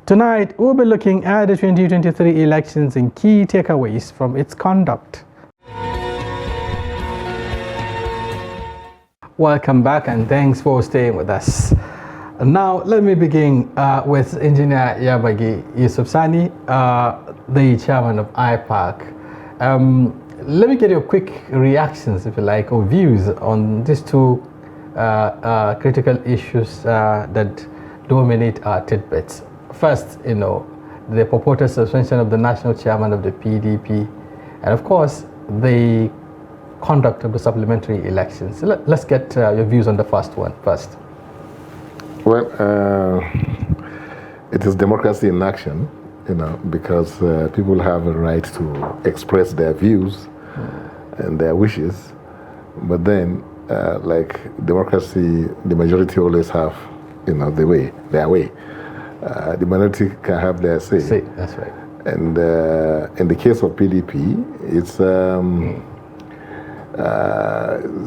Tonight, we'll be looking at the 2023 elections and key takeaways from its conduct. Welcome back and thanks for staying with us. Now, let me begin with Engineer Yabagi Yusuf Sani, the chairman of IPAC. Let me get your quick reactions, if you like, or views on these two critical issues that dominate our tidbits. First, the purported suspension of the national chairman of the PDP, and of course, the conduct of the supplementary elections. Let's get your views on the first one first. Well, it is democracy in action, because people have a right to express their views and their wishes. But then, like democracy, the majority always have, their way. The minority can have their say. That's right. And in the case of PDP, it's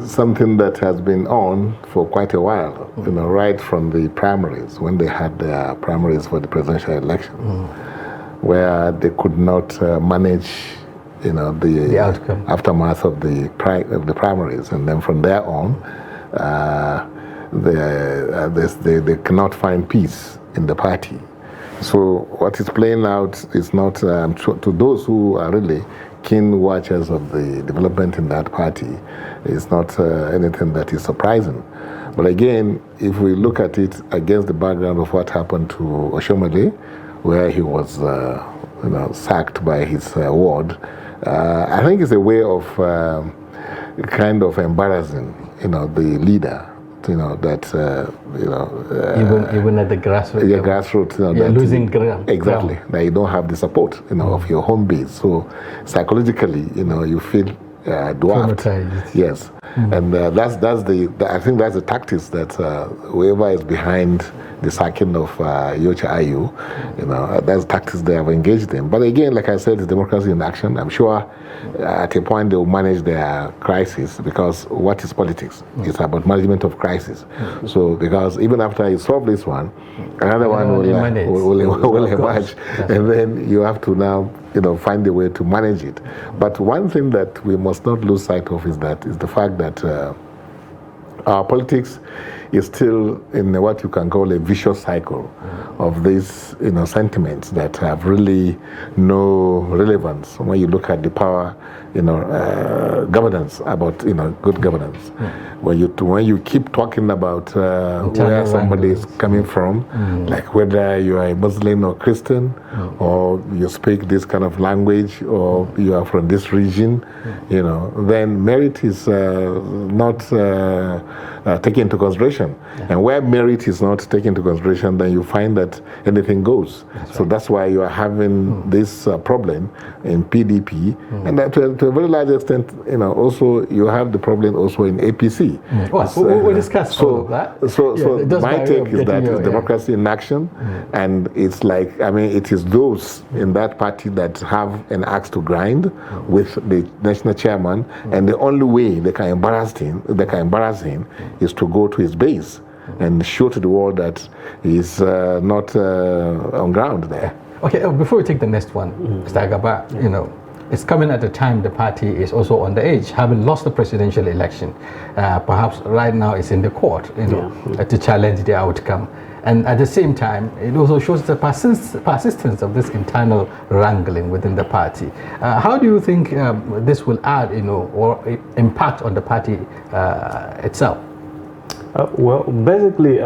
something that has been on for quite a while, right from the primaries, when they had their primaries for the presidential election, where they could not manage, the outcome, aftermath of the primaries, and then from there on, they cannot find peace in the party. So what is playing out is not to those who are really keen watchers of the development in that party, it's not anything that is surprising. But again, if we look at it against the background of what happened to Oshomole, where he was sacked by his ward, I think it's a way of kind of embarrassing, the leader. That even at the grassroots. Yeah, grassroots. Losing ground. Exactly. That you don't have the support, of your home base. So psychologically, you feel dwarfed. Yes, and I think that's the tactics that whoever is behind the sacking of Yocha Ayu, that's the tactics they have engaged in. But again, like I said, it's democracy in action. I'm sure at a point they will manage their crisis, because what is politics? It's about management of crisis. So because even after you solve this one, another one will emerge, and then you have to now find a way to manage it. But one thing that we must not lose sight of is the fact that our politics is still in what you can call a vicious cycle of these sentiments that have really no relevance when you look at the power governance, about good governance. When you keep talking about where somebody is coming from, like whether you are a Muslim or Christian, or you speak this kind of language, or you are from this region, then merit is not taken into consideration. And where merit is not taken into consideration, then you find that anything goes. So that's why you are having this problem in PDP, and that to a very large extent, also you have the problem also in APC. We'll discuss all of that. So my take is that it's democracy in action, and it's like, it is those in that party that have an axe to grind with the national chairman, and the only way they can embarrass him is to go to his base and show to the world that he's not on ground there. Okay, before we take the next one, Mr. Agaba, it's coming at a time the party is also on the edge, having lost the presidential election. Perhaps right now it's in the court, to challenge the outcome. And at the same time, it also shows the persistence of this internal wrangling within the party. How do you think this will add, or impact on the party itself? Well, basically,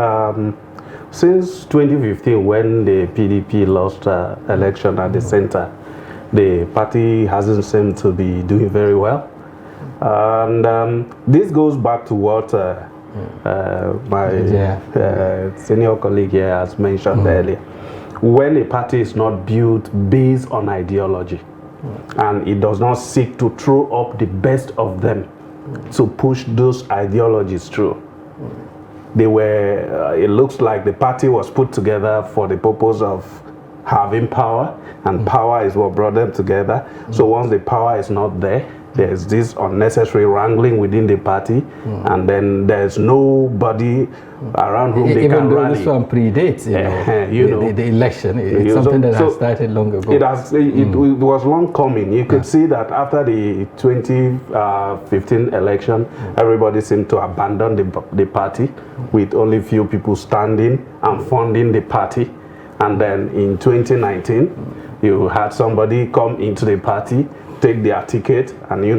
since 2015, when the PDP lost election at the center, the party hasn't seemed to be doing very well. And this goes back to what my senior colleague here has mentioned earlier. When a party is not built based on ideology, and it does not seek to throw up the best of them to push those ideologies through. It looks like the party was put together for the purpose of having power, and power is what brought them together. So once the power is not there, there's this unnecessary wrangling within the party, and then there's nobody around whom they can rally. Even though this one predates, the election, it's something that has started long ago. It was long coming. You could see that after the 2015 election, everybody seemed to abandon the party, with only few people standing and funding the party. And then in 2019, you had somebody come into the party, take their ticket, and in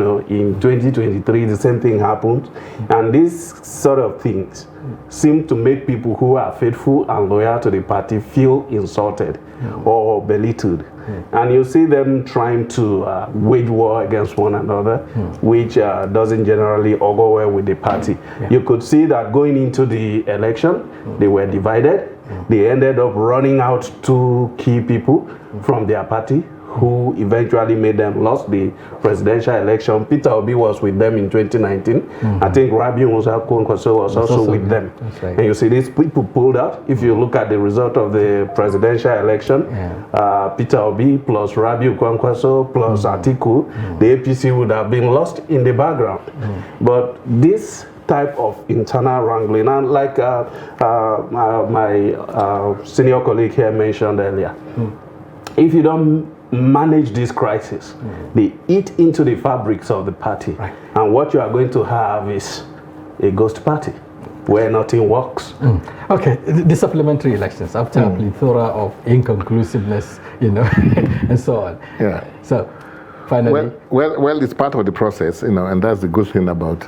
2023 the same thing happened. And these sort of things seem to make people who are faithful and loyal to the party feel insulted or belittled. And you see them trying to wage war against one another, which doesn't generally augur well with the party. You could see that going into the election, they were divided. They ended up running out 2 key people from their party, who eventually made them lost the presidential election. Peter Obi was with them in 2019. I think Rabiu Musa Kwankwaso was also with them. Right. And you see these people pulled out. If you look at the result of the presidential election, Peter Obi plus Rabiu Kwankwaso plus Atiku, the APC would have been lost in the background. But this type of internal wrangling, and like my senior colleague here mentioned earlier, if you don't manage this crisis, they eat into the fabrics of the party, and what you are going to have is a ghost party where nothing works. Okay, the supplementary elections, after a plethora of inconclusiveness, and so on. So finally, well, it's part of the process, and that's the good thing about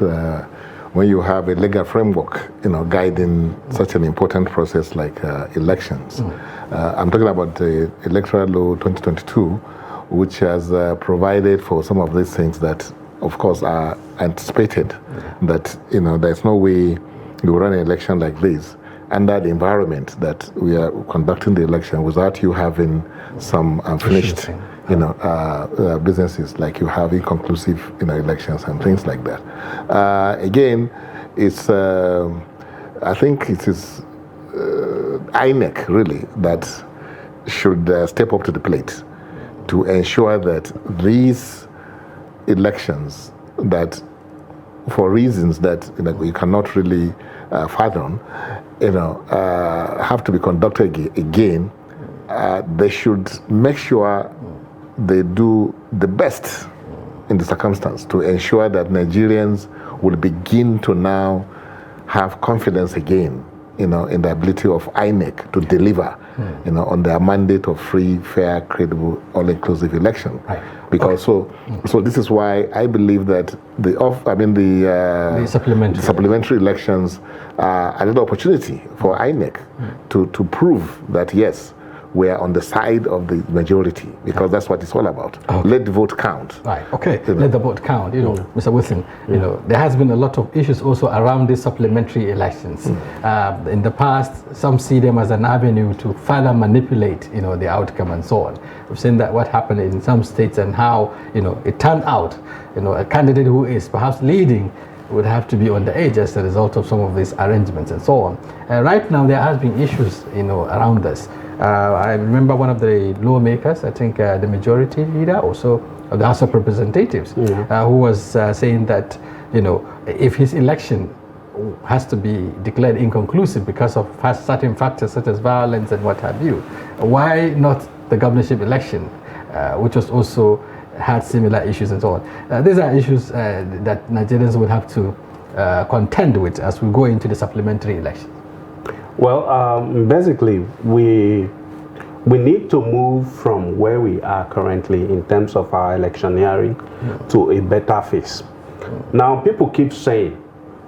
when you have a legal framework, guiding such an important process like elections. I'm talking about the Electoral Law 2022, which has provided for some of these things that, of course, are anticipated. That there's no way you run an election like this under the environment that we are conducting the election without you having some unfinished businesses, like you have inconclusive elections and things like that. Again, it's I think it is INEC really that should step up to the plate to ensure that these elections, that for reasons that you cannot really fathom, have to be conducted again. They should make sure they do the best in the circumstance to ensure that Nigerians will begin to now have confidence again, in the ability of INEC to deliver, on their mandate of free, fair, credible, all-inclusive election. Because so this is why I believe that the supplementary elections are another opportunity for INEC to prove that yes, we are on the side of the majority, because that's what it's all about. Let the vote count. Let the vote count. Mr. Wilson, there has been a lot of issues also around these supplementary elections. In the past, some see them as an avenue to further manipulate, the outcome and so on. We've seen that what happened in some states and how, it turned out, a candidate who is perhaps leading would have to be on the edge as a result of some of these arrangements and so on. Right now, there has been issues, around this. I remember one of the lawmakers, I think the majority leader also of the House of Representatives, who was saying that, if his election has to be declared inconclusive because of certain factors such as violence and what have you, why not the governorship election, which was also had similar issues and so on. These are issues that Nigerians will have to contend with as we go into the supplementary election. Well, basically, we need to move from where we are currently in terms of our electioneering to a better phase. Now, people keep saying,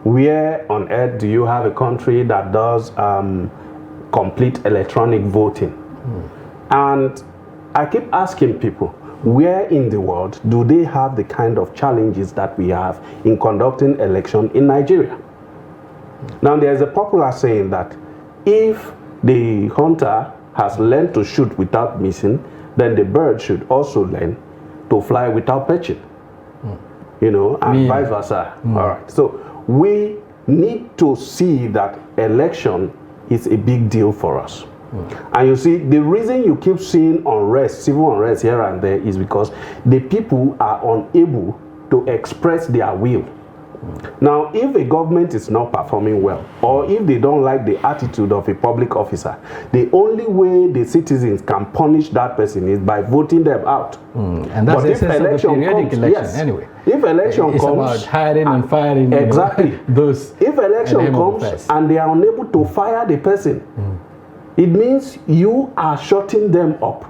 where on earth do you have a country that does complete electronic voting? And I keep asking people, where in the world do they have the kind of challenges that we have in conducting election in Nigeria? Now, there's a popular saying that if the hunter has learned to shoot without missing, then the bird should also learn to fly without perching. And vice versa. All right. So we need to see that election is a big deal for us. And you see, the reason you keep seeing unrest, civil unrest here and there, is because the people are unable to express their will. Now, if a government is not performing well, or if they don't like the attitude of a public officer, the only way the citizens can punish that person is by voting them out. And that's the essence of the periodic election, anyway. If election it's comes, about hiring and firing. Exactly. Those. If election comes and they are unable to fire the person, it means you are shutting them up.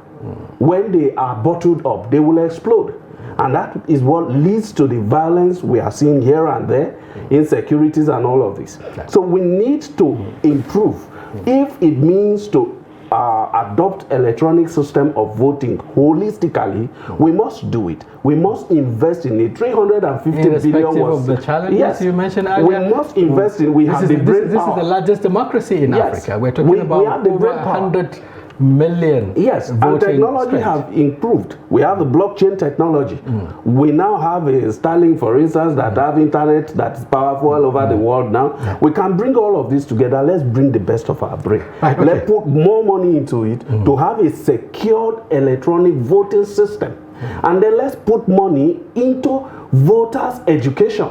When they are bottled up, they will explode. And that is what leads to the violence we are seeing here and there, insecurities and all of this. So we need to improve. If it means to adopt electronic system of voting holistically, we must do it. We must invest in it. 350 billion was, of the challenges you mentioned earlier. We must invest in. We have the brain power. This is the largest democracy in Africa. We're talking about over 100 million. Yes, and technology have improved. We have the blockchain technology. We now have a Starlink, for instance, that have internet that is powerful all over the world now. We can bring all of this together. Let's bring the best of our brain. Let's put more money into it to have a secured electronic voting system. And then let's put money into voters' education.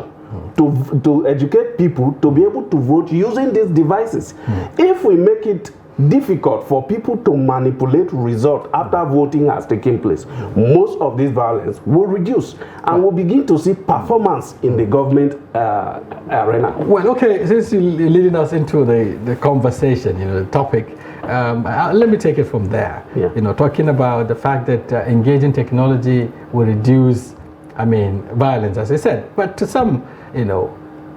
To educate people to be able to vote using these devices. If we make it difficult for people to manipulate results after voting has taken place, most of this violence will reduce, and we'll begin to see performance in the government arena. Well, okay, since you're leading us into the conversation, the topic, let me take it from there. Talking about the fact that engaging technology will reduce, violence, as I said, but to some,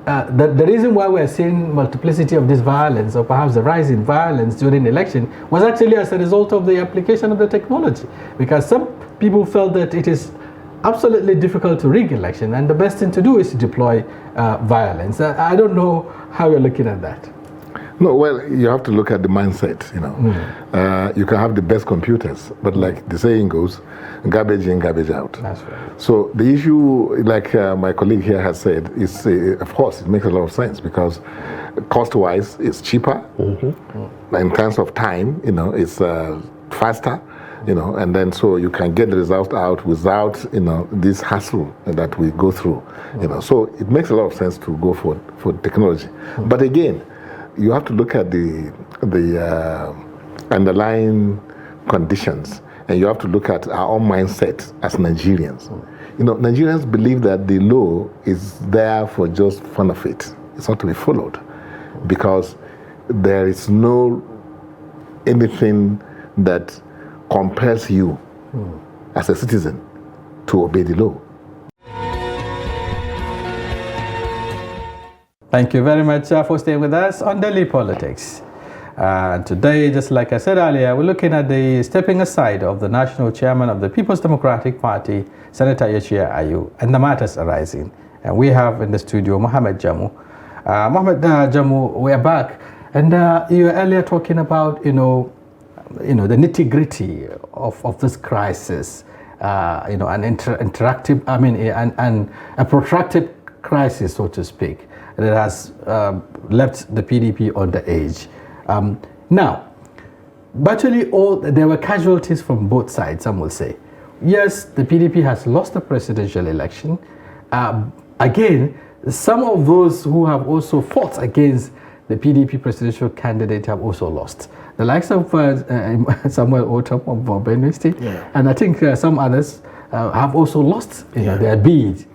the reason why we're seeing multiplicity of this violence, or perhaps the rise in violence during the election, was actually as a result of the application of the technology. Because some people felt that it is absolutely difficult to rig election, and the best thing to do is to deploy violence. I don't know how you're looking at that. No, well, you have to look at the mindset, You can have the best computers, but like the saying goes, garbage in, garbage out. That's right. So the issue, like my colleague here has said, is, of course, it makes a lot of sense because cost-wise, it's cheaper. In terms of time, it's faster, and then so you can get the result out without, this hassle that we go through, So it makes a lot of sense to go for technology. But again, you have to look at the underlying conditions, and you have to look at our own mindset as Nigerians. Nigerians believe that the law is there for just fun of it. It's not to be followed, because there is no anything that compels you as a citizen to obey the law. Thank you very much for staying with us on Daily Politics. Today, just like I said earlier, we're looking at the stepping aside of the national chairman of the People's Democratic Party, Senator Yechia Ayu, and the matters arising. And we have in the studio Mohammed Jamu. Mohammed Jamu, we are back. And you were earlier talking about, the nitty-gritty of this crisis, an interactive, a protracted crisis, so to speak, that has left the PDP on the edge. Now, virtually there were casualties from both sides, some will say. Yes, the PDP has lost the presidential election. Again, some of those who have also fought against the PDP presidential candidate have also lost. The likes of Samuel Otom of Benue State, and I think some others have also lost their bid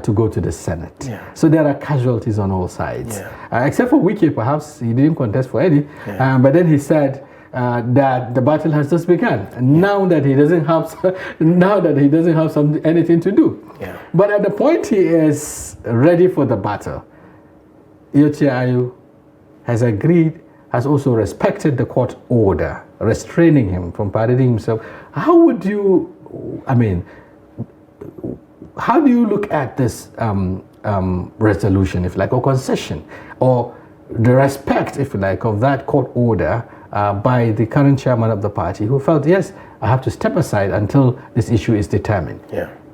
to go to the Senate. So there are casualties on all sides. Except for Wike, perhaps he didn't contest for any, but then he said that the battle has just begun. Now that he doesn't have anything to do. But at the point he is ready for the battle, Yechia Ayu has agreed, has also respected the court order restraining him from parading himself. How would you, how do you look at this resolution, if you like, or concession, or the respect, if you like, of that court order by the current chairman of the party, who felt, yes, I have to step aside until this issue is determined?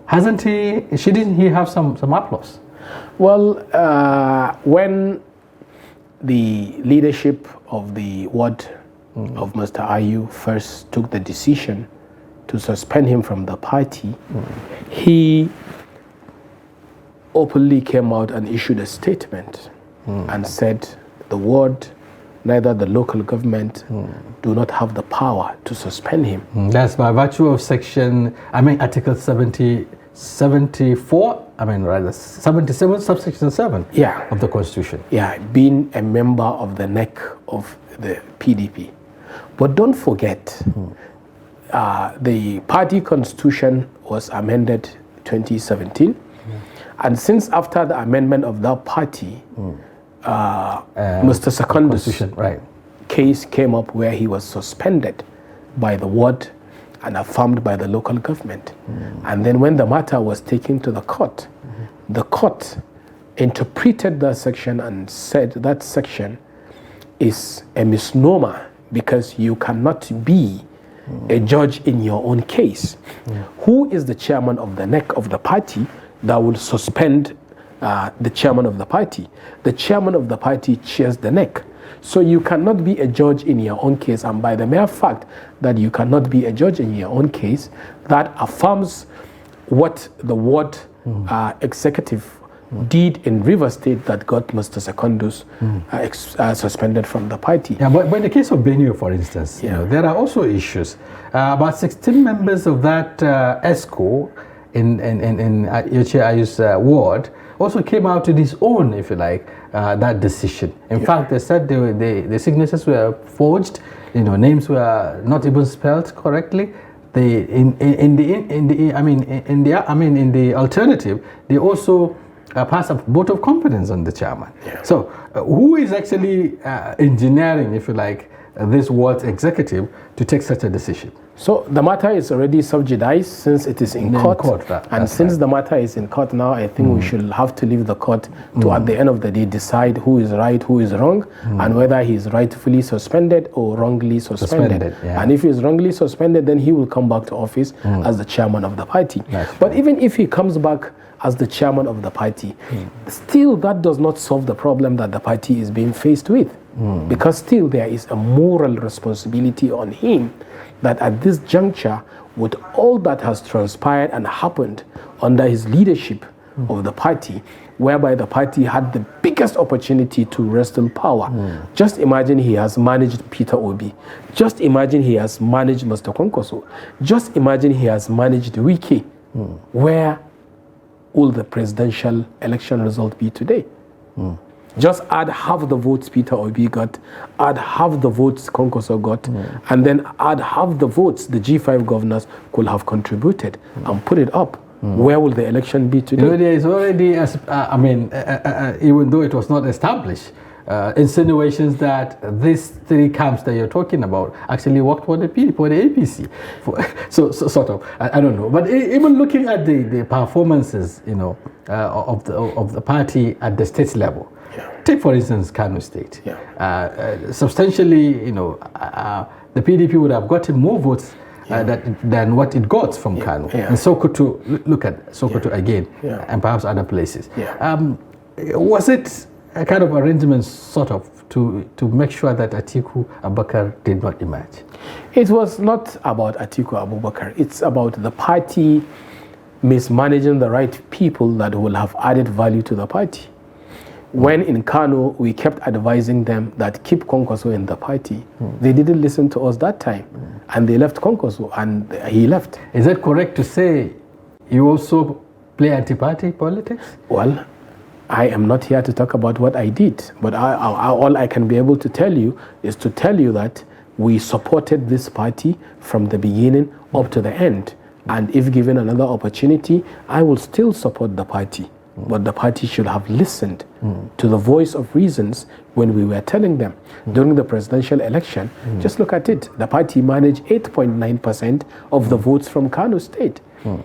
Shouldn't he have some applause? Well, when the leadership of the ward of Mr. Ayu first took the decision to suspend him from the party, he openly came out and issued a statement and said the ward, neither the local government do not have the power to suspend him. That's by virtue of Article 74, rather 77, subsection 7 of the Constitution. Yeah, being a member of the neck of the PDP. But don't forget, the party constitution was amended 2017. And since after the amendment of that party, Mr. Secondus' case came up where he was suspended by the ward and affirmed by the local government. And then when the matter was taken to the court interpreted that section and said that section is a misnomer because you cannot be a judge in your own case. Who is the chairman of the neck of the party that will suspend the chairman of the party? The chairman of the party chairs the neck. So you cannot be a judge in your own case, and by the mere fact that you cannot be a judge in your own case, that affirms what the ward executive did in River State that got Mr. Secondus suspended from the party. Yeah, but in the case of Benue, for instance, there are also issues. About 16 members of that Excos in Ayu's ward also came out to disown, if you like, that decision. In fact, they said the signatures were forged, names were not even spelled correctly. In the alternative, they also pass a vote of confidence on the chairman. So, who is actually engineering, if you like, this ward's executive to take such a decision? So the matter is already subjudiced since it is in court. And since the matter is in court now, I think we should have to leave the court to, at the end of the day, decide who is right, who is wrong, and whether he is rightfully suspended or wrongly suspended. And if he is wrongly suspended, then he will come back to office as the chairman of the party. But even if he comes back as the chairman of the party, still that does not solve the problem that the party is being faced with. Because still there is a moral responsibility on him that at this juncture, with all that has transpired and happened under his leadership of the party, whereby the party had the biggest opportunity to wrestle power. Just imagine he has managed Peter Obi. Just imagine he has managed Mr. Konkoso. Just imagine he has managed Wiki. Where will the presidential election result be today? Just add half the votes Peter Obi got, add half the votes Konkoso got, and then add half the votes the G5 governors could have contributed and put it up. Where will the election be today? There is already, even though it was not established, insinuations that these three camps that you're talking about actually worked for the PDP, for the APC. So sort of, I don't know. But even looking at the performances, of the party at the state level, take for instance Kano State. Substantially, the PDP would have gotten more votes than what it got from Kano. And Sokoto, look at Sokoto again, and perhaps other places. Was it a kind of arrangement sort of to make sure that Atiku Abubakar did not emerge? It was not about Atiku Abubakar. It's about the party mismanaging the right people that will have added value to the party. When in Kano, we kept advising them that keep Konkoso in the party. They didn't listen to us that time. And they left Konkoso, and he left. Is it correct to say you also play anti-party politics? Well, I am not here to talk about what I did. But all I can be able to tell you is to tell you that we supported this party from the beginning up to the end. And if given another opportunity, I will still support the party. But the party should have listened to the voice of reasons when we were telling them. During the presidential election, just look at it. The party managed 8.9% of the votes from Kano State.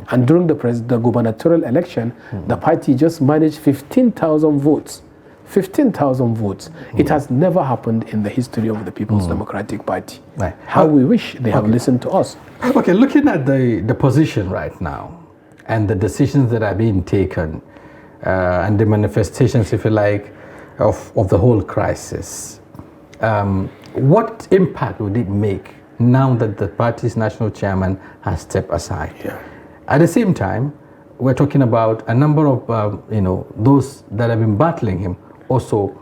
And during the gubernatorial election, the party just managed 15,000 votes. 15,000 votes. It has never happened in the history of the People's Democratic Party. How we wish they have listened to us. Okay, looking at the position right now and the decisions that are being taken, and the manifestations, if you like, of the whole crisis. What impact would it make now that the party's national chairman has stepped aside? At the same time, we're talking about a number of, those that have been battling him also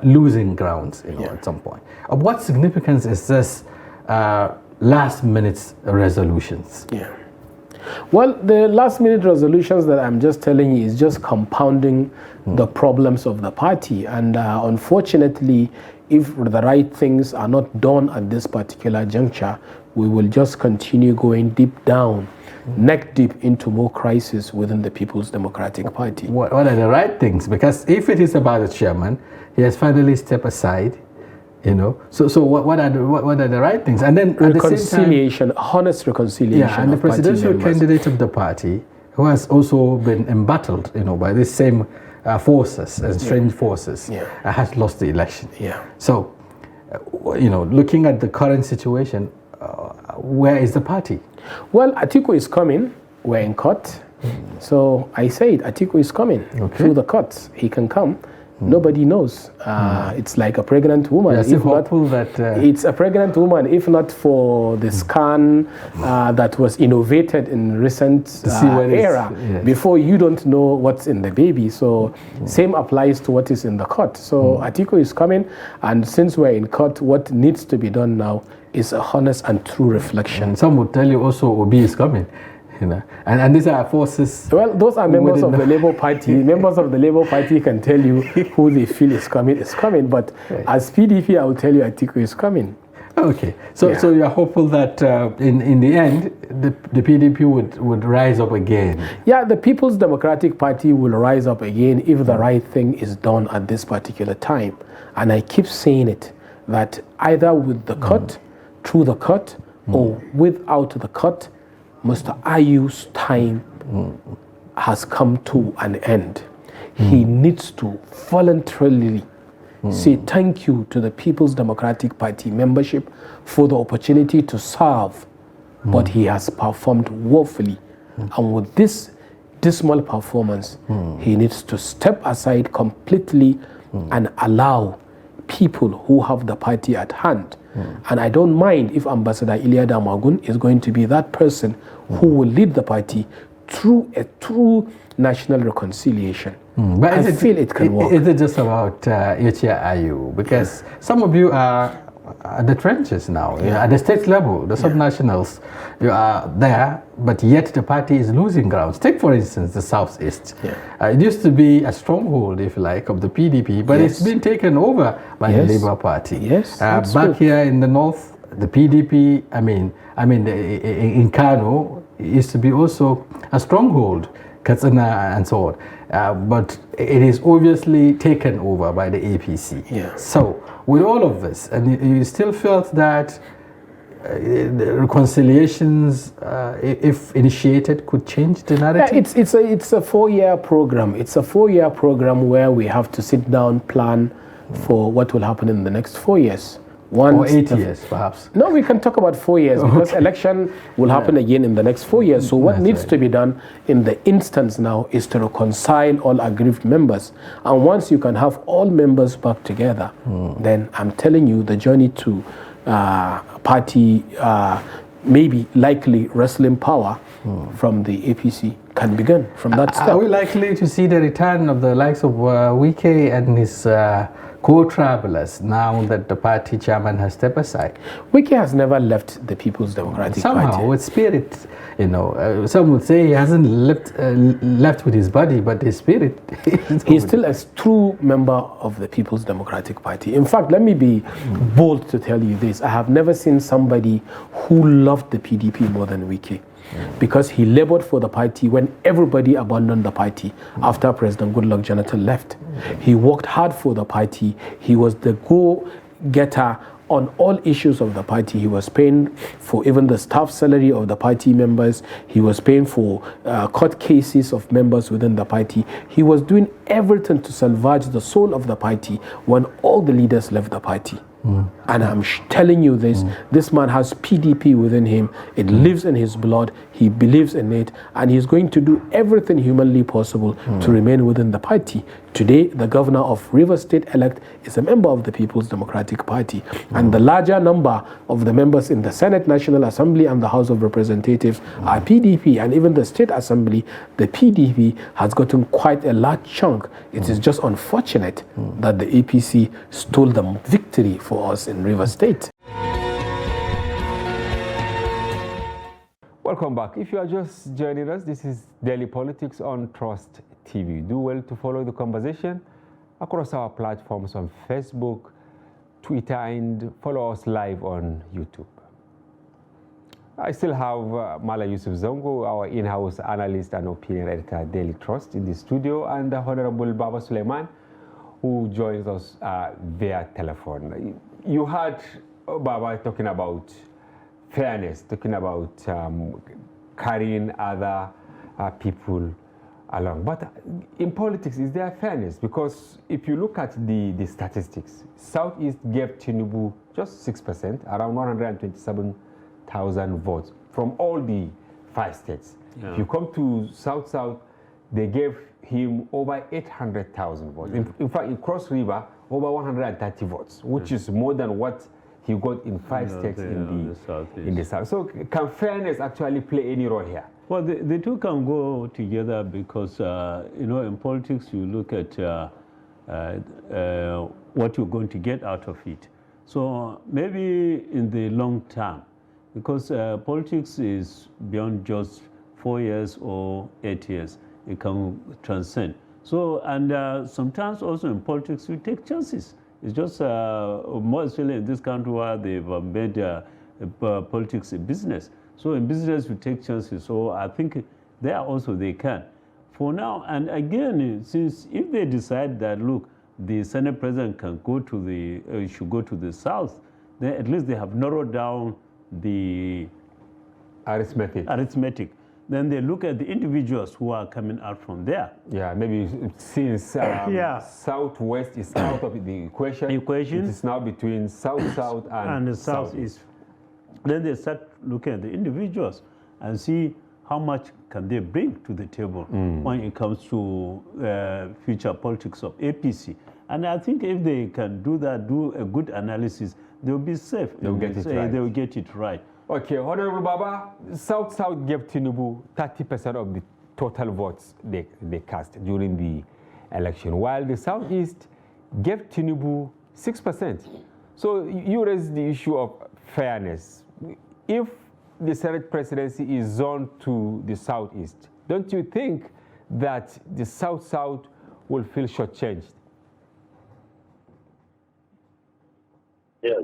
losing grounds, at some point. Of what significance is this last-minute resolutions? Yeah. Well, the last-minute resolutions that I'm just telling you is just compounding the problems of the party. And unfortunately, if the right things are not done at this particular juncture, we will just continue going deep down, neck deep into more crisis within the People's Democratic Party. What are the right things? Because if it is about the chairman, he has finally stepped aside, So what are the right things? And then reconciliation, at the same time, honest reconciliation. Yeah, and the presidential candidate of the party, who has also been embattled, by these same forces and strange forces, has lost the election. Yeah. So, looking at the current situation, where is the party? Well, Atiku is coming. We're in court. So I said Atiku is coming through the courts. He can come. Nobody knows. It's like a pregnant woman. It's a pregnant woman, if not for the scan that was innovated in recent era. Yes. Before, you don't know what's in the baby. So same applies to what is in the court. So Atiku is coming, and since we're in court, what needs to be done now is a honest and true reflection. And some would tell you also Obi is coming. And these are forces. Well, those are members of the Labour Party. Members of the Labour Party can tell you who they feel is coming. But as PDP, I will tell you Atiku is coming. Okay. So you're hopeful that in the end, the PDP would rise up again? Yeah, the People's Democratic Party will rise up again if the right thing is done at this particular time. And I keep saying it, that either with the cut, through the cut, or without the cut, Mr. Ayu's time has come to an end. He needs to voluntarily say thank you to the People's Democratic Party membership for the opportunity to serve, but he has performed woefully. And with this dismal performance, he needs to step aside completely and allow people who have the party at hand. And I don't mind if Ambassador Iliada Magun is going to be that person who will lead the party through a true national reconciliation. But I feel it can work. Is it just about Yochia Ayu? Because some of you are at the trenches now, at the state level, the subnationals, you are there, but yet the party is losing grounds. Take, for instance, the Southeast. It used to be a stronghold, if you like, of the PDP, but it's been taken over by the Labour Party. Back here in the North, the PDP, in Kano, it used to be also a stronghold, Katsina and so on. But it is obviously taken over by the APC. So, with all of this, and you still felt that the reconciliations, if initiated, could change the narrative? It's a 4-year program. It's a 4-year program where we have to sit down, plan for what will happen in the next 4 years. Or 8 years, perhaps. No, we can talk about 4 years because election will happen again in the next 4 years. So what needs to be done in the instance now is to reconcile all aggrieved members. And once you can have all members back together, then I'm telling you the journey to party maybe likely wrestling power from the APC can begin from that step. Are we likely to see the return of the likes of Wike and his co-travelers now that the party chairman has stepped aside? Wike has never left the People's Democratic Party. Somehow, with spirit, some would say he hasn't left with his body, but his spirit. He's still a true member of the People's Democratic Party. In fact, let me be bold to tell you this. I have never seen somebody who loved the PDP more than Wike. Because he labored for the party when everybody abandoned the party after President Goodluck Jonathan left. He worked hard for the party. He was the go-getter on all issues of the party. He was paying for even the staff salary of the party members. He was paying for court cases of members within the party. He was doing everything to salvage the soul of the party when all the leaders left the party. And I'm telling you this man has PDP within him. It lives in his blood. He believes in it. And he's going to do everything humanly possible to remain within the party. Today, the governor of Rivers State-elect is a member of the People's Democratic Party. And the larger number of the members in the Senate, National Assembly, and the House of Representatives are PDP. And even the State Assembly, the PDP has gotten quite a large chunk. It is just unfortunate that the APC stole the victory for us in Rivers State. Welcome back. If you are just joining us, this is Daily Politics on Trust TV. Do well to follow the conversation across our platforms on Facebook, Twitter, and follow us live on YouTube. I still have Mala Yusuf Zongo, our in-house analyst and opinion editor at Daily Trust, in the studio, and the Honorable Baba Suleiman, who joins us via telephone. You heard Baba talking about fairness, talking about carrying other people along. But in politics, is there fairness? Because if you look at the statistics, Southeast gave Tinubu just 6%, around 127,000 votes from all the 5 states. Yeah. If you come to South-South, they gave him over 800,000 votes. In fact, in Cross River, over 130 votes, which is more than what he got in 5 states in the South. So can fairness actually play any role here? Well, the two can go together because, in politics, you look at what you're going to get out of it. So maybe in the long term, because politics is beyond just 4 years or 8 years, it can transcend. So, and sometimes also in politics, we take chances. It's just more especially in this country where they've made politics a business. So in business, we take chances. So I think there also they can. For now, and again, since if they decide that, look, the Senate President can go to the, should go to the South, then at least they have narrowed down the arithmetic. Then they look at the individuals who are coming out from there. Yeah, maybe since Southwest is out of the equation, it is now between South-South and the Southeast. Then they start looking at the individuals and see how much can they bring to the table when it comes to future politics of APC. And I think if they can do that, do a good analysis, they'll be safe. They'll get it right. They'll get it right. Okay, Honorable Baba, South-South gave Tinubu 30% of the total votes they cast during the election, while the Southeast gave Tinubu 6%. So you raised the issue of fairness. If the Senate presidency is zoned to the Southeast, don't you think that the South-South will feel shortchanged? Yes.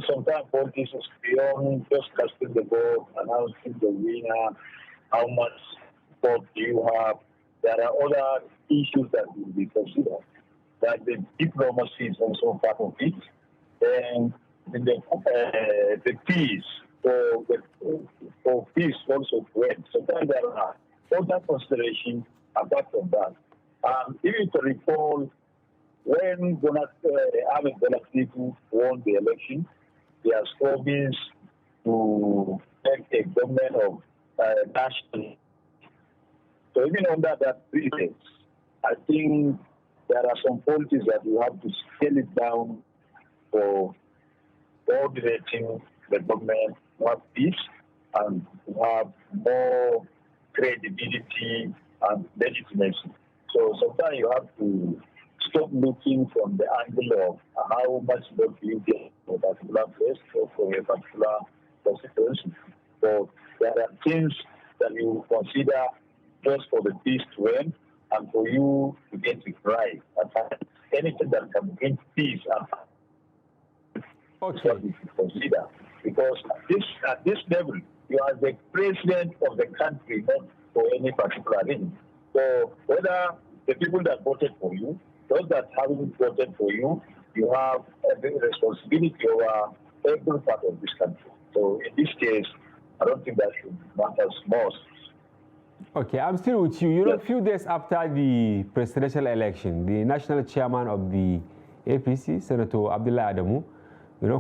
Sometimes politics is beyond just casting the vote, announcing the winner, how much vote do you have. There are other issues that will be considered. That the diplomacy is also part of it. And the peace, for peace also to end. Sometimes there are other considerations apart from that. If you can recall, when Ahmed Tinubu won the election, they has promised to make a government of national. So even under that pretext, I think there are some policies that you have to scale it down for coordinating the government, to have peace, and to have more credibility and legitimacy. So sometimes you have to stop looking from the angle of how much vote you get for a particular place or for a particular constituency. So there are things that you consider just for the peace to end and for you to get it right. And anything that can bring peace and what you should consider. Because at this level, you are the president of the country, not for any particular reason. So whether the people that voted for you, those that haven't voted for you, you have a responsibility over every part of this country. So in this case, I don't think that should matter most. Okay, I'm still with you. You know, a few days after the presidential election, the national chairman of the APC, Senator Abdullah Adamu,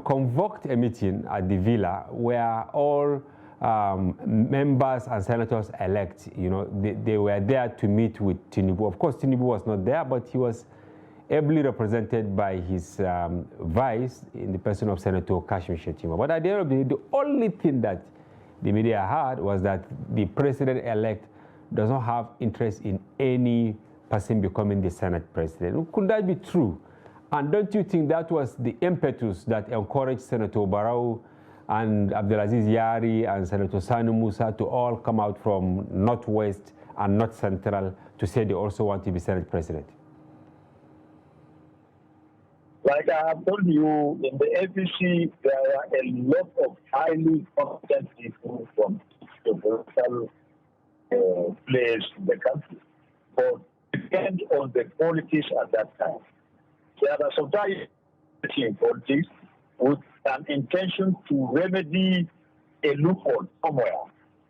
convoked a meeting at the villa where all members and senators elect, they were there to meet with Tinubu. Of course, Tinubu was not there, but he was ably represented by his vice in the person of Senator Kashmir Shettima. But at the end of the day, the only thing that the media heard was that the president-elect does not have interest in any person becoming the Senate president. Could that be true? And don't you think that was the impetus that encouraged Senator Barrow and Abdulaziz Yari and Senator Sani Musa to all come out from Northwest and North Central to say they also want to be Senate president? Like I have told you, in the APC, there are a lot of highly competent people from the political place in the country. But depend on the politics at that time. There are sometimes in politics with an intention to remedy a loophole somewhere.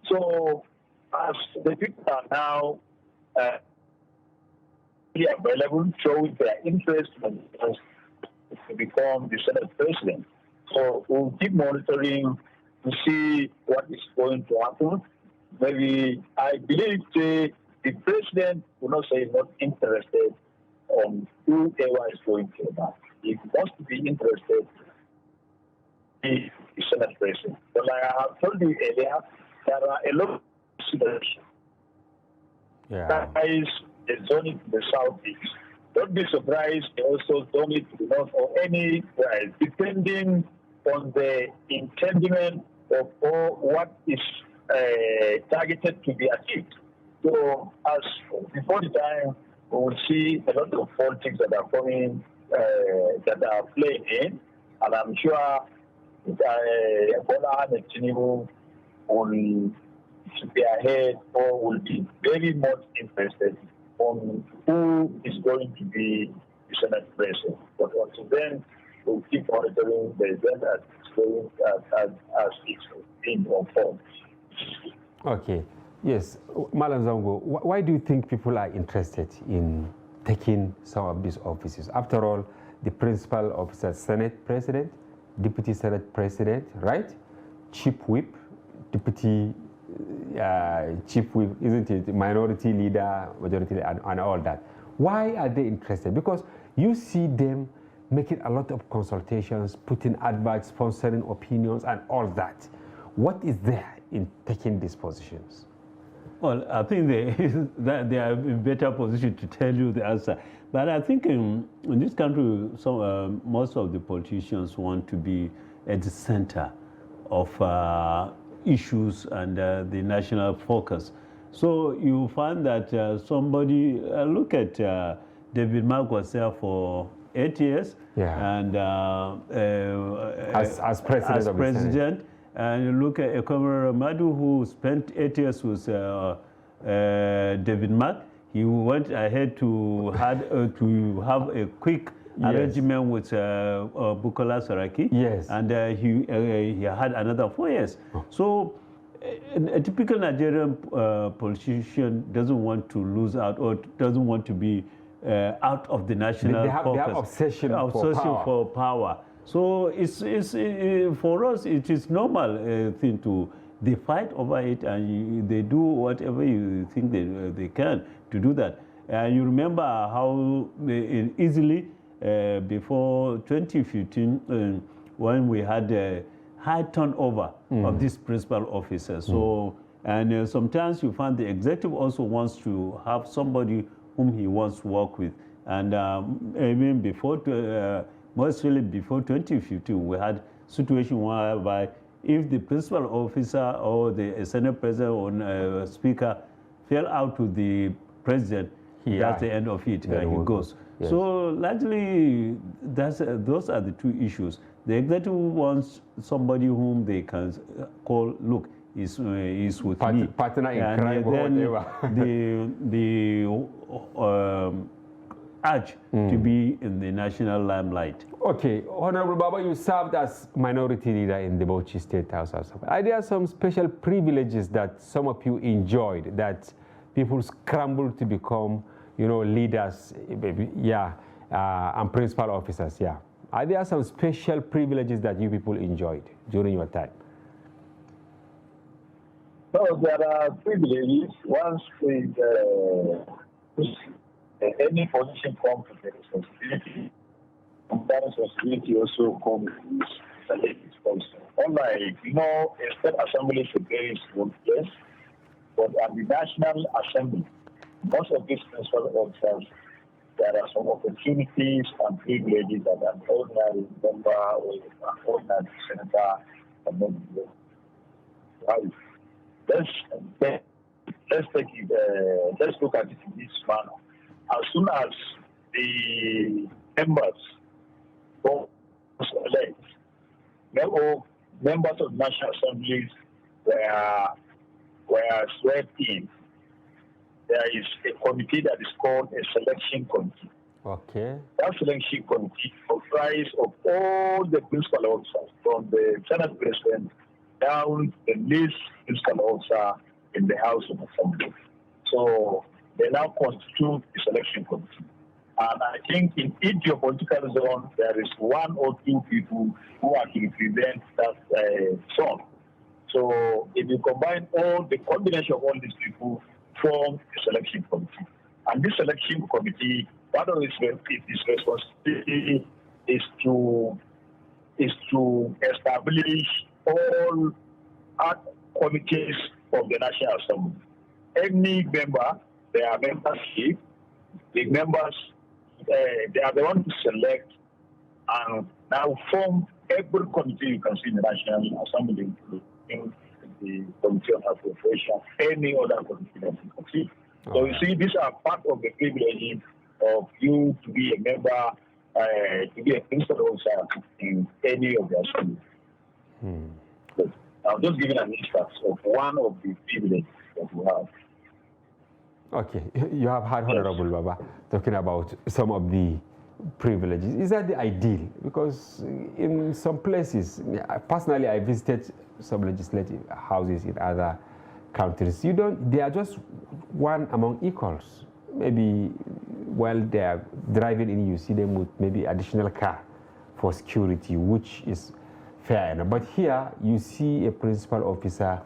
So as the people are now available, showing their interest to become the Senate president. So we'll keep monitoring to see what is going to happen. Maybe I believe the president will not say not interested on whoever is going to that. He wants to be interested in the Senate president. But like I have told you earlier, there are a lot of considerations. That is the zone to the southeast. Don't be surprised they also zone it to the north or anywhere, depending on the intendment of what is targeted to be achieved. So as before the time, we will see a lot of politics that are coming, that are playing in, and I'm sure Bola Ahmed Tinubu will be ahead or will be very much interested on who is going to be the Senate president. But until then, we'll keep monitoring the event as it's going as it's being unfolded. Okay. Yes, Malam Zango, why do you think people are interested in taking some of these offices? After all, the principal officer, Senate President, Deputy Senate President, right? Chief Whip, Deputy Chief Whip, isn't it? Minority Leader, Majority Leader, and all that. Why are they interested? Because you see them making a lot of consultations, putting adverts, sponsoring opinions, and all that. What is there in taking these positions? Well, I think they are in a better position to tell you the answer. But I think in this country, most of the politicians want to be at the center of issues and the national focus. So you find that somebody, look at David Mark was there for 8 years, and as president. And you look at Ekomere Ramadu, who spent 8 years with David Mark. He went ahead to have a quick arrangement with Bukola Saraki. Yes. And he had another 4 years. Oh. So a typical Nigerian politician doesn't want to lose out or doesn't want to be out of the national focus. They have obsession for power. So it's for us, it is normal thing to, they fight over it and they do whatever you think they can to do that. And you remember how easily before 2015, when we had a high turnover of these principal officers. So, and sometimes you find the executive also wants to have somebody whom he wants to work with. And even before mostly before 2015, we had situation whereby if the principal officer or the Senate president or speaker fell out with the president, that's the end of it, and he goes. Yes. So largely, those are the two issues. The executive wants somebody whom they can call, look, is with me. Partner in crime or whatever. The urge to be in the national limelight. Okay, Honorable Baba, you served as minority leader in the Bauchi State House. Are there some special privileges that some of you enjoyed that people scrambled to become, leaders? and principal officers, yeah. Are there some special privileges that you people enjoyed during your time? So there are privileges. Once any position comes with the responsibility, and that responsibility also comes with selected also. Unlike, a state assembly is a very small place, but at the National Assembly, most of these principal officers, there are some opportunities and privileges that an ordinary member or an ordinary senator cannot do. Let's take it. Let's look at it in this manner. As soon as the members go elect, members of national assemblies were sworn in. There is a committee that is called a selection committee. Okay. That selection committee comprises of all the principal officers, from the Senate President down the least principal officer in the House of Assembly. So they now constitute the selection committee. And I think in each geopolitical zone, there is one or two people who are to represent that zone. So if you combine the combination of all these people, form the selection committee. And this selection committee, part of its responsibility is to establish all committees of the National Assembly. Any member, their membership, the members, they are the ones to select and now form every committee you can see in the National Assembly, including the Committee on Appropriation, any other committee that you can see. So you see, these are part of the privilege of you to be a member, to be a principal officer in any of the assemblies. So I'm just giving an instance of one of the privileges that we have. Okay, you have heard Honorable Baba talking about some of the privileges. Is that the ideal? Because in some places, personally, I visited some legislative houses in other countries. They are just one among equals. Maybe while they are driving in, you see them with maybe additional car for security, which is fair enough. But here, you see a principal officer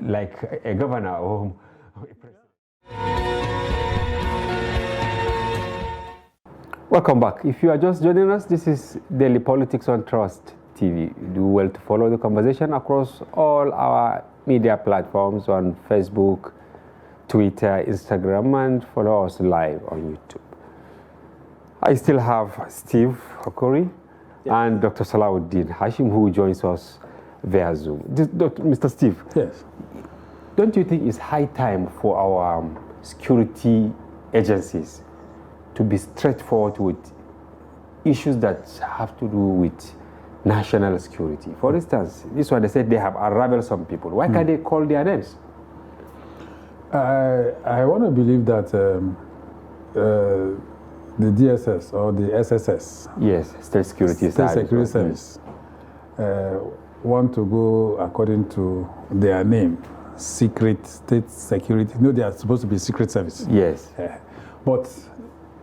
like a governor or a president. Welcome back. If you are just joining us, this is Daily Politics on Trust TV. Do well to follow the conversation across all our media platforms on Facebook, Twitter, Instagram, and follow us live on YouTube. I still have Steve Okori and Dr. Salawuddin Hashim, who joins us via Zoom. Mr. Steve, yes. Don't you think it's high time for our security agencies to be straightforward with issues that have to do with national security? For instance, this one, they said they have unraveled some people. Why can't they call their names? I want to believe that the DSS or the SSS, yes, State Security Service, want to go according to their name, secret state security. No, they are supposed to be secret service. Yes. But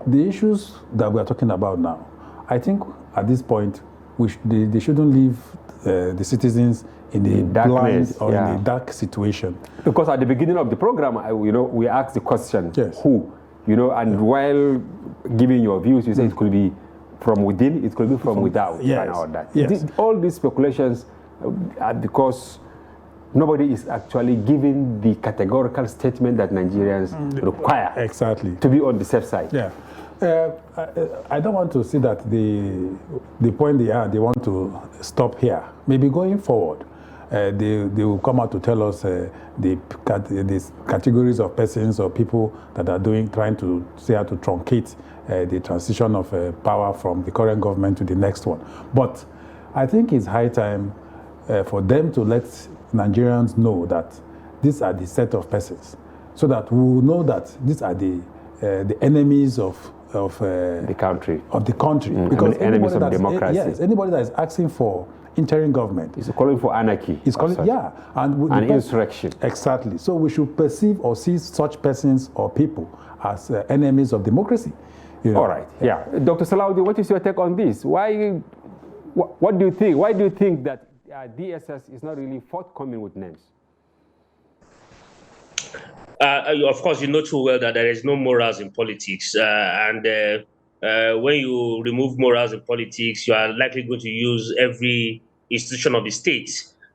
the issues that we are talking about now, I think at this point, they shouldn't leave the citizens in a blind or in a dark situation. Because at the beginning of the program, we asked the question, who, and while giving your views, you say it could be from within, it could be from without, and all that. Yes. All these speculations are because nobody is actually giving the categorical statement that Nigerians require to be on the safe side. Yeah. I don't want to see that the point they want to stop here. Maybe going forward, they will come out to tell us the categories of persons or people that are trying to say how to truncate the transition of power from the current government to the next one. But I think it's high time for them to let Nigerians know that these are the set of persons, so that we will know that these are the enemies of the country. Because enemies of democracy. Yes, anybody that is asking for interim government is calling for anarchy. Is calling, and insurrection. Exactly. So we should perceive or see such persons or people as enemies of democracy. You know. All right. Yeah. Dr. Salahuddin, what is your take on this? What do you think? Why do you think that DSS is not really forthcoming with names? Of course, you know too well that there is no morals in politics. When you remove morals in politics, you are likely going to use every institution of the state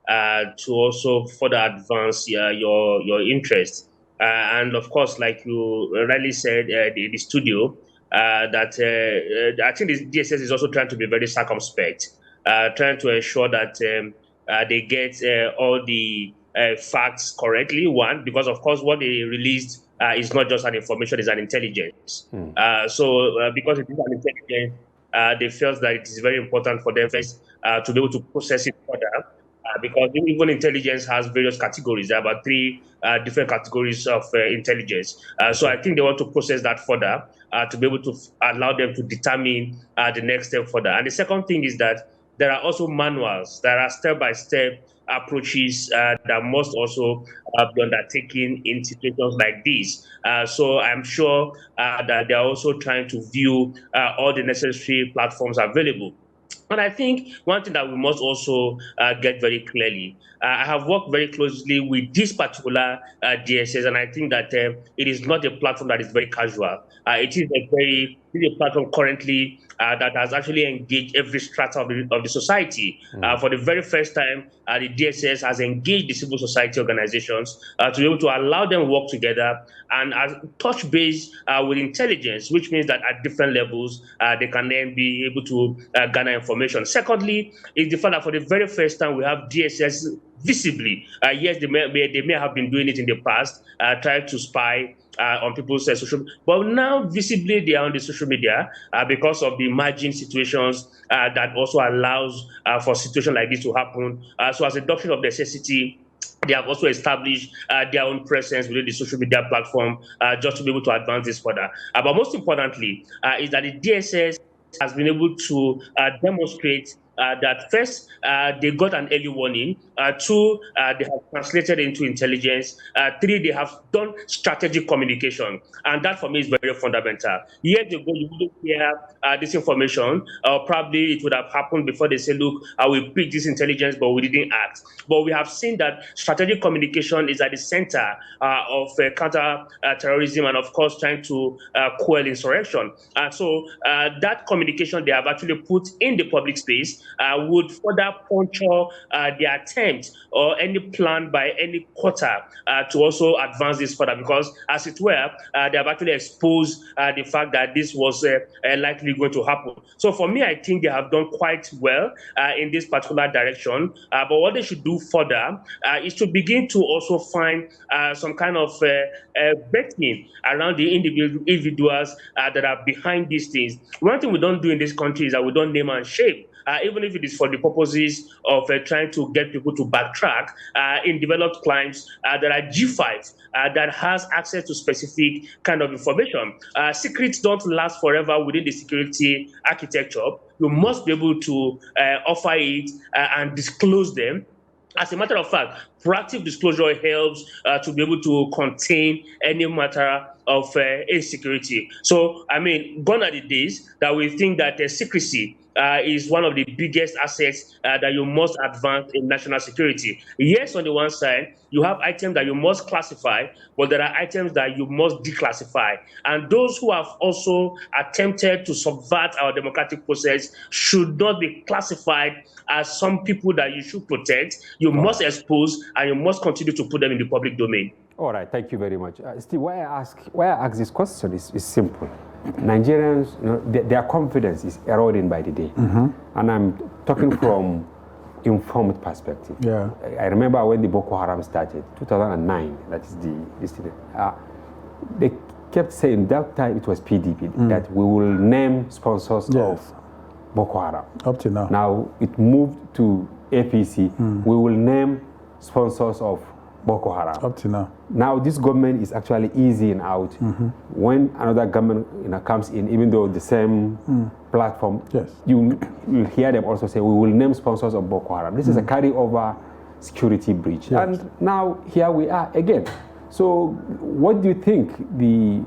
to also further advance your interests. And of course, like you rightly said, the studio, that I think the DSS is also trying to be very circumspect, trying to ensure that they get all the facts correctly. One, because of course what they released is not just an information; it's an intelligence. Because it is an intelligence, they felt that it is very important for them first to be able to process it further. Because even intelligence has various categories. There are about 3 different categories of intelligence. So I think they want to process that further to be able to allow them to determine the next step further. And the second thing is that there are also manuals. There are step-by-step approaches that must also be undertaken in situations like this. So I'm sure that they're also trying to view all the necessary platforms available. And I think one thing that we must also get very clearly, I have worked very closely with this particular DSS, and I think that it is not a platform that is very casual. It is a platform currently that has actually engaged every strata of the society. For the very first time, the DSS has engaged the civil society organizations to be able to allow them work together and touch base with intelligence, which means that at different levels, they can then be able to garner information. Secondly, is the fact that for the very first time, we have DSS visibly. Yes, they may have been doing it in the past, trying to spy on people's social media. But now visibly they are on the social media because of the emerging situations that also allows for situations like this to happen. So as a doctrine of necessity, they have also established their own presence within the social media platform just to be able to advance this further. But most importantly is that the DSS has been able to demonstrate that first, they got an early warning. 2, they have translated into intelligence. 3, they have done strategic communication. And that for me is very fundamental. Years ago, you wouldn't hear this information. Probably it would have happened before they say, look, we picked this intelligence, but we didn't act. But we have seen that strategic communication is at the center of counter-terrorism and, of course, trying to quell insurrection. So that communication they have actually put in the public space would further puncture the attempt or any plan by any quarter to also advance this further, because as it were, they have actually exposed the fact that this was likely going to happen. So for me, I think they have done quite well in this particular direction. But what they should do further is to begin to also find some kind of vetting around the individuals that are behind these things. One thing we don't do in this country is that we don't name and shame. Even if it is for the purposes of trying to get people to backtrack in developed climes, there are G5 that has access to specific kind of information. Secrets don't last forever within the security architecture. You must be able to offer it and disclose them. As a matter of fact, proactive disclosure helps to be able to contain any matter of insecurity. So, I mean, gone are the days that we think that secrecy is one of the biggest assets that you must advance in national security. Yes, on the one side, you have items that you must classify, but there are items that you must declassify. And those who have also attempted to subvert our democratic process should not be classified as some people that you should protect. You must expose and you must continue to put them in the public domain. All right, thank you very much. Steve, why I ask this question is simple. Nigerians, their confidence is eroding by the day. And I'm talking from informed perspective. Yeah. I remember when the Boko Haram started, 2009, that is they kept saying that time it was PDP, that we will name sponsors of Boko Haram. Up to now. Now it moved to APC, we will name sponsors of Boko Haram. Up to now. Now this government is actually easing out. When another government comes in, even though the same platform, you hear them also say, we will name sponsors of Boko Haram. This is a carryover security breach. And now here we are again. So what do you think the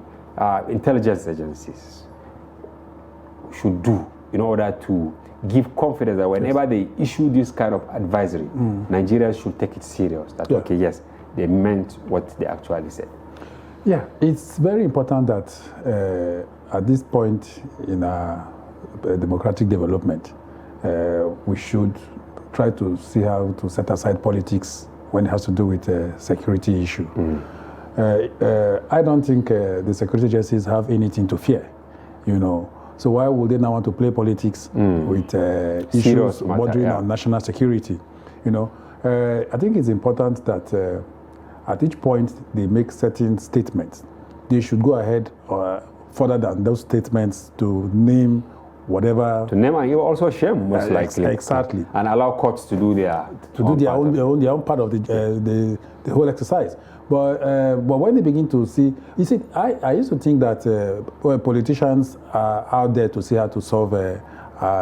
intelligence agencies should do in order to give confidence that whenever they issue this kind of advisory, Nigerians should take it serious. That okay, yes, they meant what they actually said. Yeah, it's very important that at this point in our democratic development, we should try to see how to set aside politics when it has to do with a security issue. I don't think the security agencies have anything to fear, So why would they now want to play politics with issues bordering on national security? I think it's important that at each point they make certain statements. They should go ahead further than those statements to name whatever. To name and also shame, most likely. Exactly. And allow courts to do their own part of the whole exercise. But when they begin to see, you see, I used to think that politicians are out there to see how to solve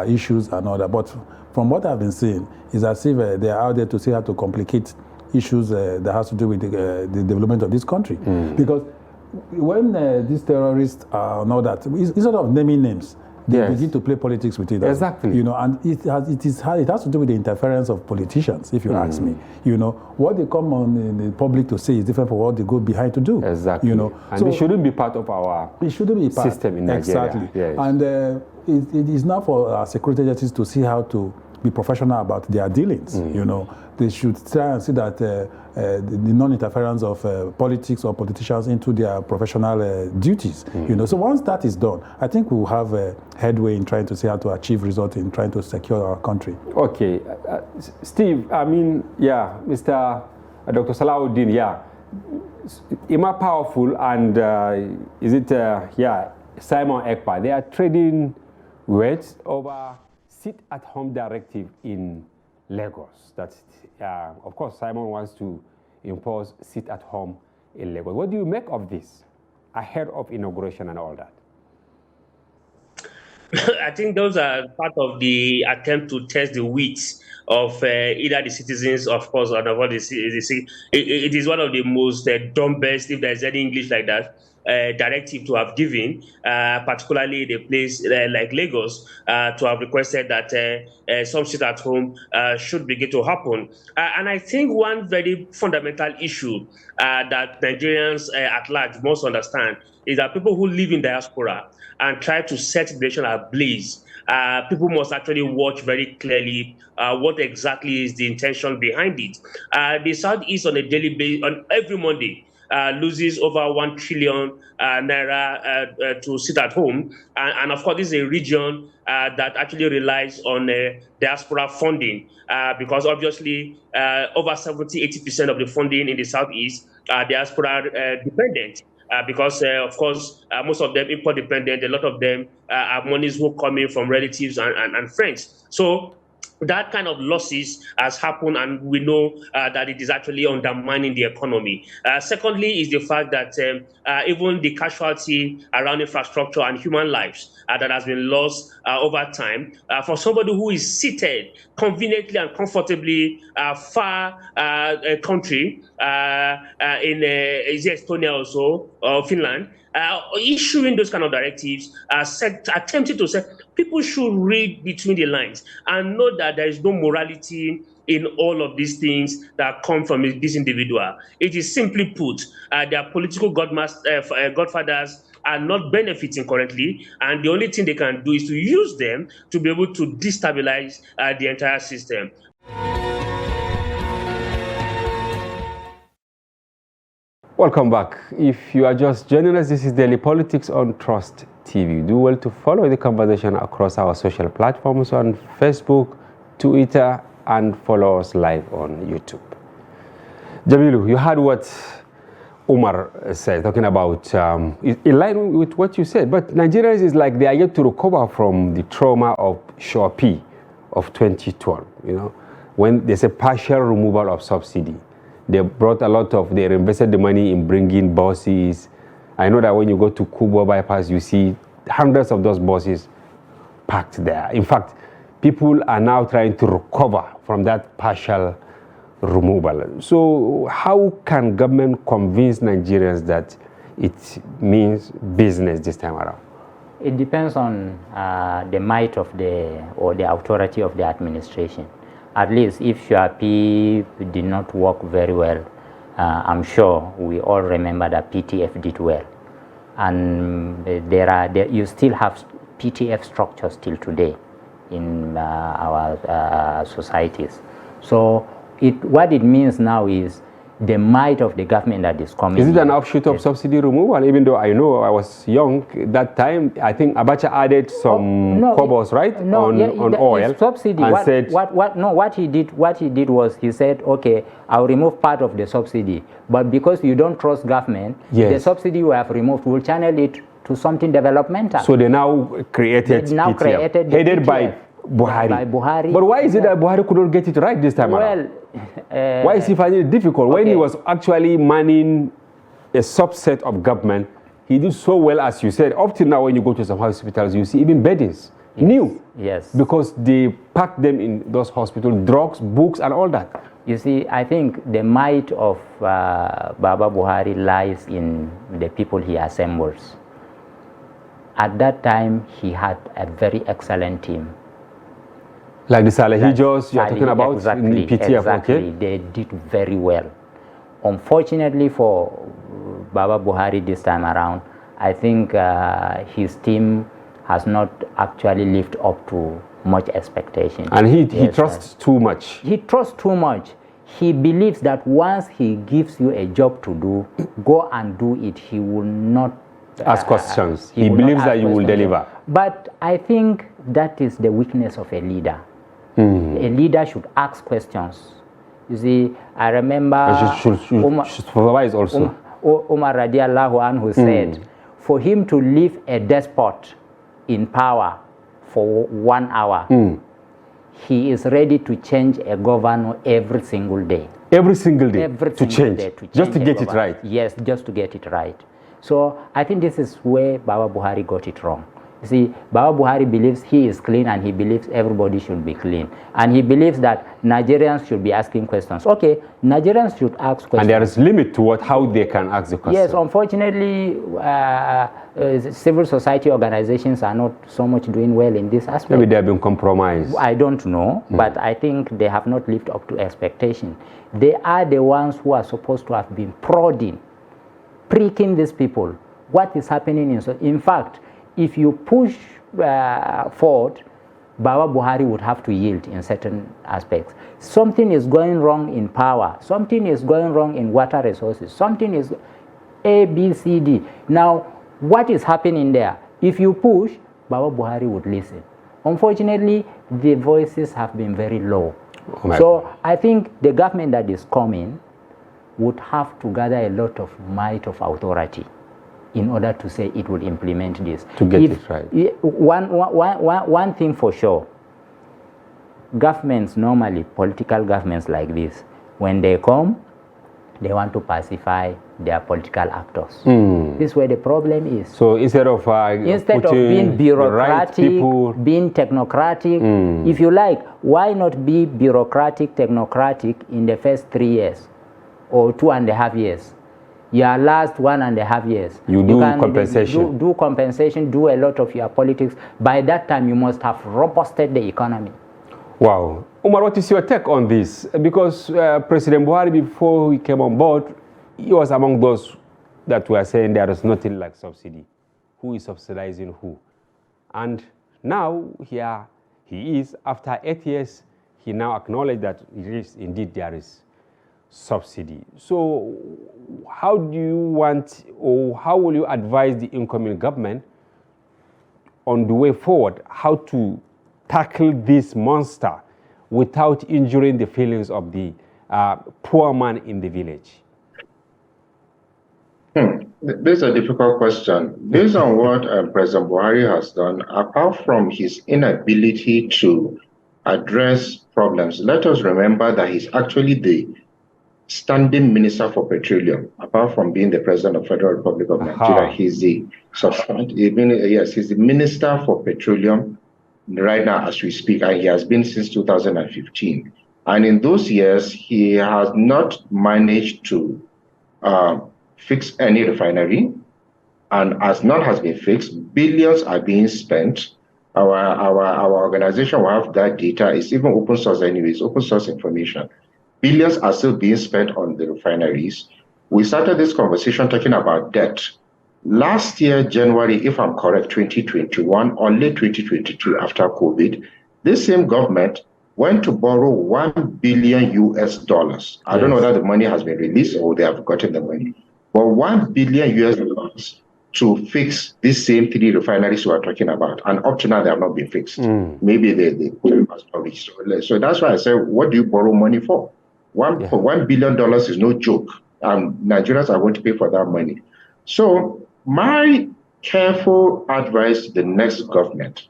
issues and all that. But from what I've been seeing, is as if they are out there to see how to complicate issues that has to do with the development of this country. Because when these terrorists and all that, instead of naming names, they begin to play politics with it. Exactly. And it has to do with the interference of politicians, if you ask me. What they come on in the public to say is different from what they go behind to do. Exactly. And so it shouldn't be part of our system in Nigeria. Exactly. Yes. And it is now for our security agencies to see how to be professional about their dealings. They should try and see that the non-interference of politics or politicians into their professional duties. So once that is done, I think we'll have a headway in trying to see how to achieve results in trying to secure our country. Okay, Steve. Mr. Dr. Salahuddin. Ima Powerful and is it Simon Ekpa? They are trading words over sit-at-home directive in Lagos. That's of course Simon wants to impose sit-at-home in Lagos. What do you make of this ahead of inauguration and all that? I think those are part of the attempt to test the wits of either the citizens, of course, or what they see. It is one of the most dumbest, if there's any English like that, directive to have given, particularly the place like Lagos, to have requested that some sit at home should begin to happen. And I think one very fundamental issue that Nigerians at large must understand is that people who live in diaspora and try to set the nation ablaze, people must actually watch very clearly what exactly is the intention behind it. The Southeast on a daily basis, on every Monday, loses over 1 trillion naira to sit at home. And of course, this is a region that actually relies on diaspora funding because obviously over 70-80% of the funding in the Southeast are diaspora dependent. Because, of course, most of them import dependent, a lot of them are monies who come in from relatives and friends. So that kind of losses has happened, and we know that it is actually undermining the economy. Secondly is the fact that even the casualty around infrastructure and human lives that has been lost over time, for somebody who is seated conveniently and comfortably far a country in Estonia also, or Finland, issuing those kind of directives, attempting to say people should read between the lines and know that there is no morality in all of these things that come from this individual. It is simply put, their political godfathers are not benefiting currently, and the only thing they can do is to use them to be able to destabilize the entire system. Welcome back. If you are just joining us, this is Daily Politics on Trust TV. Do well to follow the conversation across our social platforms on Facebook, Twitter, and follow us live on YouTube. Jamilu, you heard what Umar said, talking about, in line with what you said, but Nigerians is like they are yet to recover from the trauma of Shopee of 2012, when there's a partial removal of subsidy. They brought they invested the money in bringing buses. I know that when you go to Kubo bypass, you see hundreds of those buses parked there. In fact, people are now trying to recover from that partial removal. So how can government convince Nigerians that it means business this time around? It depends on the might of the authority of the administration. At least if Shuapi did not work very well, I'm sure we all remember that PTF did well. And you still have PTF structures till today in our societies. So what it means now is the might of the government that is coming. Is it an offshoot of subsidy removal? Even though I know I was young that time, I think Abacha added some kobos, right? On oil. Subsidy. What he did was he said, okay, I'll remove part of the subsidy, but because you don't trust government, the subsidy you have removed will channel it to something developmental. So they now created PTF, headed by Buhari. But why is it that Buhari couldn't get it right this time around? Why is he finding it difficult? When he was actually manning a subset of government, he did so well, as you said. Up till now, when you go to some hospitals, you see even beddings, new. Yes. Because they pack them in those hospitals, drugs, books, and all that. You see, I think the might of Baba Buhari lies in the people he assembles. At that time, he had a very excellent team. Like the Salehijos you are talking about in PTF, exactly. Okay? They did very well. Unfortunately for Baba Buhari this time around, I think his team has not actually lived up to much expectation. And he trusts too much. He trusts too much. He believes that once he gives you a job to do, go and do it. He will not ask questions. He believes that you will deliver. But I think that is the weakness of a leader. A leader should ask questions. You see, I remember should supervise also. Umar radiallahu anhu said, for him to leave a despot in power for 1 hour, he is ready to change a governor every single day. Every single day to change just to get it right. Yes, just to get it right. So I think this is where Baba Buhari got it wrong. You see, Baba Buhari believes he is clean and he believes everybody should be clean. And he believes that Nigerians should be asking questions. Okay, Nigerians should ask questions. And there is limit to how they can ask the question. Yes, unfortunately, civil society organizations are not so much doing well in this aspect. Maybe they have been compromised. I don't know, but I think they have not lived up to expectation. They are the ones who are supposed to have been prodding, pricking these people. What is happening in fact, if you push forward, Baba Buhari would have to yield in certain aspects. Something is going wrong in power. Something is going wrong in water resources. Something is A, B, C, D. Now, what is happening there? If you push, Baba Buhari would listen. Unfortunately, the voices have been very low. So I think the government that is coming would have to gather a lot of might of authority in order to say it will implement this. To get it right. One thing for sure, governments normally, political governments like this, when they come, they want to pacify their political actors. This is where the problem is. So instead of being bureaucratic, being technocratic, if you like, why not be bureaucratic, technocratic in the first 3 years or 2.5 years? Your last 1.5 years. You do compensation. Do compensation, do a lot of your politics. By that time, you must have robusted the economy. Wow. Umar, what is your take on this? Because President Buhari, before he came on board, he was among those that were saying there is nothing like subsidy. Who is subsidizing who? And now here he is, after 8 years, he now acknowledged that yes, indeed there is subsidy. So how do you want, or how will you advise the incoming government on the way forward, how to tackle this monster without injuring the feelings of the poor man in the village? This is a difficult question. Based on what President Buhari has done, apart from his inability to address problems, let us remember that he's actually the standing minister for petroleum. Apart from being the president of the Federal Republic of Nigeria, he's the he's the minister for petroleum right now as we speak, and he has been since 2015. And in those years, he has not managed to fix any refinery. And as none has been fixed, billions are being spent. Our organization will have that data. It's even open source anyways, open source information. Billions are still being spent on the refineries. We started this conversation talking about debt. Last year, January, if I'm correct, 2021 or late 2022 after COVID, this same government went to borrow $1 billion US. I don't know whether the money has been released or they have gotten the money, but $1 billion US to fix these same 3 refineries we are talking about. And up to now, they have not been fixed. Maybe they must not reach. So that's why I say, what do you borrow money for? $1 billion is no joke. Nigerians are going to pay for that money. So my careful advice to the next government,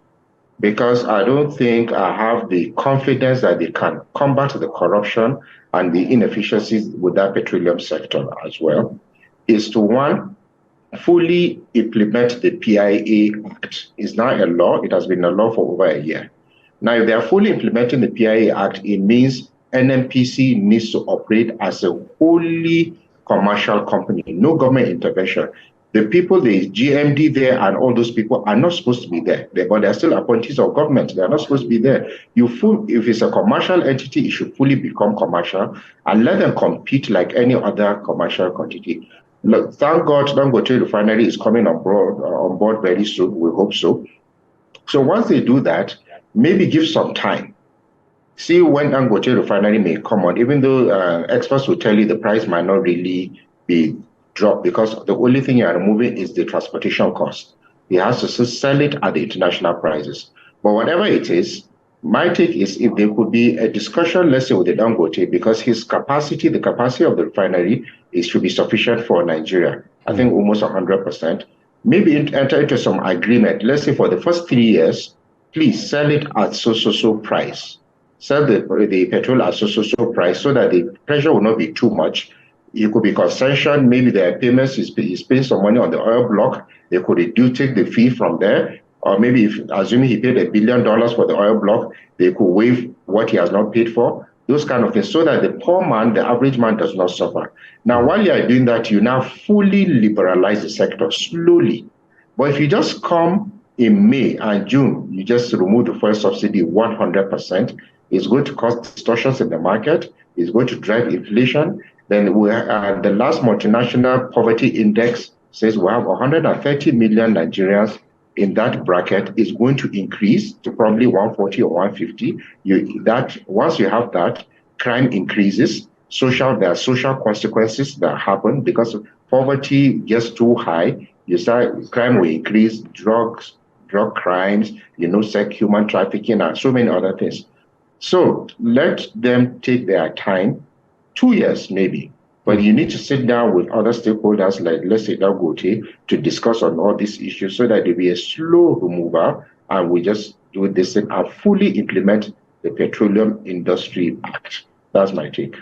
because I don't think I have the confidence that they can combat the corruption and the inefficiencies with that petroleum sector as well, is to, one, fully implement the PIA Act. It's now a law. It has been a law for over a year. Now, if they are fully implementing the PIA Act, it means NNPC needs to operate as a wholly commercial company, no government intervention. The people, the GMD there and all those people are not supposed to be there, but they're still appointees of government. They're not supposed to be there. If it's a commercial entity, it should fully become commercial and let them compete like any other commercial entity. Look, thank God, Dangote Refinery is coming on board very soon. We hope so. So once they do that, maybe give some time. See when Dangote Refinery may come on, even though experts will tell you the price might not really be dropped because the only thing you are removing is the transportation cost. He has to still sell it at the international prices. But whatever it is, my take is if there could be a discussion, let's say with the Dangote, because his capacity, the capacity of the refinery, should be sufficient for Nigeria. I think almost 100%. Maybe enter into some agreement. Let's say for the first 3 years, please sell it at so price. Sell the petrol at so price so that the pressure will not be too much. It could be concession. Maybe their payments is paying some money on the oil block. They could take the fee from there. Or maybe assuming he paid $1 billion for the oil block, they could waive what he has not paid for. Those kind of things so that the poor man, the average man does not suffer. Now, while you are doing that, you now fully liberalize the sector slowly. But if you just come in May and June, you just remove the fuel subsidy 100%, it's going to cause distortions in the market. It's going to drive inflation. Then the last multinational poverty index says we have 130 million Nigerians in that bracket is going to increase to probably 140 or 150. Once you have that, crime increases. There are social consequences that happen because poverty gets too high. Crime will increase, drug crimes, human trafficking, and so many other things. So let them take their time, 2 years maybe. But you need to sit down with other stakeholders, like let's say Dangote, to discuss on all these issues so that there will be a slow removal and we just do this thing and fully implement the Petroleum Industry Act. That's my take.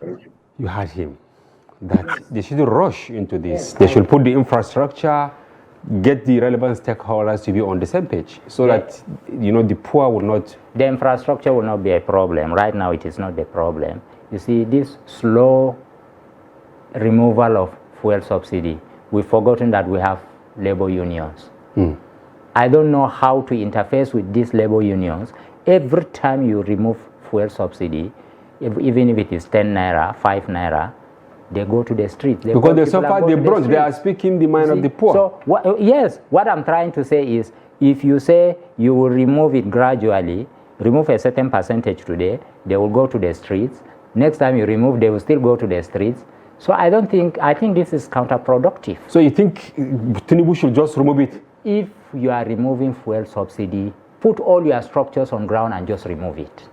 Thank you. You heard him. That they should rush into this. They should put the infrastructure, get the relevant stakeholders to be on the same page so that, the poor will not... The infrastructure will not be a problem. Right now, it is not the problem. You see, this slow removal of fuel subsidy, we've forgotten that we have labor unions. I don't know how to interface with these labor unions. Every time you remove fuel subsidy, even if it is 10 naira, 5 naira, they go to the streets. Because they suffer the brunt, they are speaking the mind of the poor. So, what I'm trying to say is, if you say you will remove it gradually, remove a certain percentage today, they will go to the streets. Next time you remove, they will still go to the streets. So I think this is counterproductive. So you think Tinubu should just remove it? If you are removing fuel subsidy, put all your structures on ground and just remove it.